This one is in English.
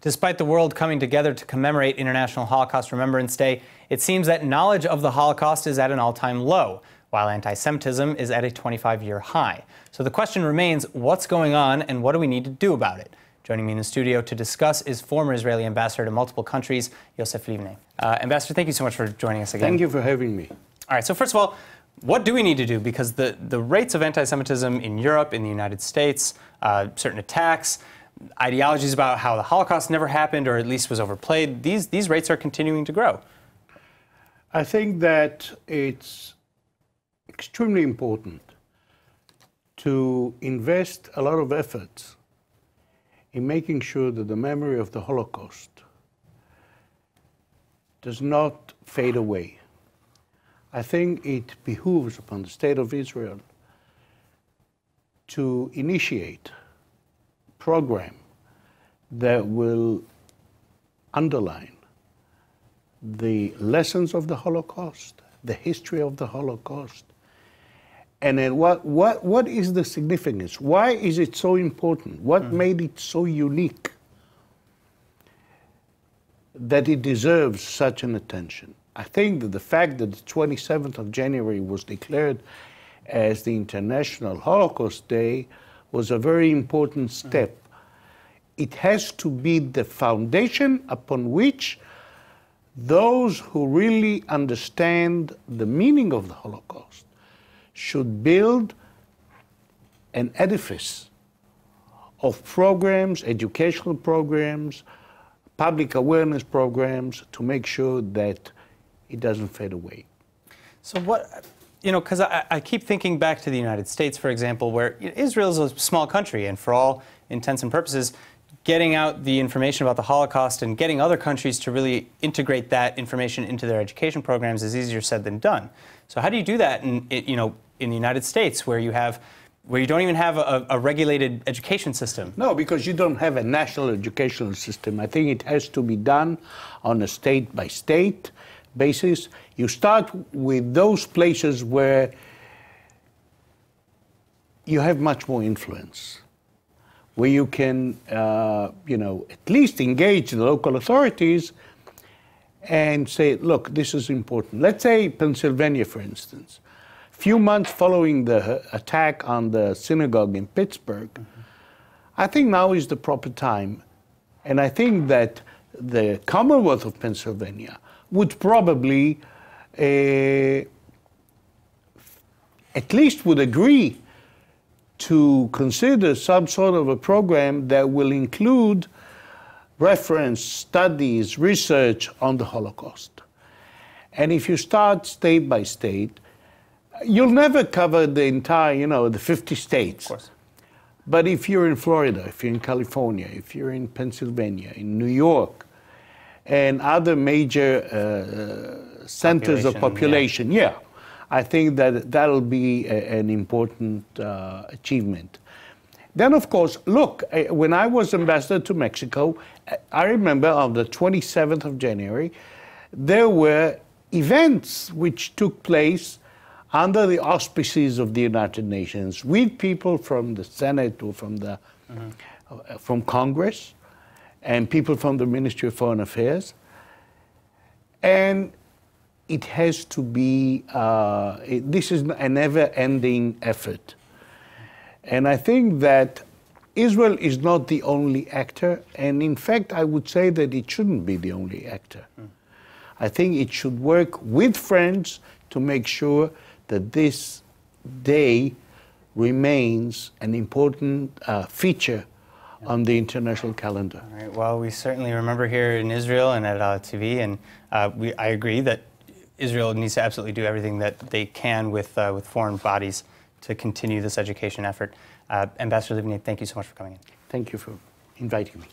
Despite the world coming together to commemorate International Holocaust Remembrance Day, it seems that knowledge of the Holocaust is at an all-time low, while anti-Semitism is at a 25-year high. So the question remains, what's going on and what do we need to do about it? Joining me in the studio to discuss is former Israeli ambassador to multiple countries, Yosef Livne. Ambassador, thank you so much for joining us again. Thank you for having me. All right, so first of all, what do we need to do? Because the rates of anti-Semitism in Europe, in the United States, certain attacks, ideologies about how the Holocaust never happened or at least was overplayed, these rates are continuing to grow. I think that it's extremely important to invest a lot of efforts in making sure that the memory of the Holocaust does not fade away. I think it behooves upon the State of Israel to initiate a program that will underline the lessons of the Holocaust, the history of the Holocaust, and then what is the significance? Why is it so important? What made it so unique that it deserves such an attention? I think that the fact that the 27th of January was declared as the International Holocaust Day was a very important step. It has to be the foundation upon which those who really understand the meaning of the Holocaust should build an edifice of programs, educational programs, public awareness programs to make sure that it doesn't fade away. So what, because I keep thinking back to the United States, for example, where Israel is a small country, and for all intents and purposes, getting out the information about the Holocaust and getting other countries to really integrate that information into their education programs is easier said than done. So how do you do that in the United States, where you don't even have a regulated education system? No, because you don't have a national educational system. I think it has to be done on a state-by-state basis. You start with those places where you have much more influence, where you can, at least engage the local authorities and say, look, this is important. Let's say Pennsylvania, for instance. A few months following the attack on the synagogue in Pittsburgh, I think now is the proper time. And I think that the Commonwealth of Pennsylvania would probably, at least would agree to consider some sort of a program that will include reference, studies, research on the Holocaust. And if you start state by state, you'll never cover the entire, the 50 states. Of course. But if you're in Florida, if you're in California, if you're in Pennsylvania, in New York, and other major centers of population, I think that that'll be an important achievement. Then, of course, look, when I was ambassador to Mexico, I remember on the 27th of January, there were events which took place under the auspices of the United Nations with people from the Senate or from the from Congress and people from the Ministry of Foreign Affairs. And it has to be, this is a never-ending effort. And I think that Israel is not the only actor, and in fact, I would say that it shouldn't be the only actor. I think it should work with friends to make sure that this day remains an important feature on the international calendar. All right. Well, we certainly remember here in Israel and at TV, and I agree that Israel needs to absolutely do everything that they can with foreign bodies to continue this education effort. Ambassador Livne, thank you so much for coming in. Thank you for inviting me.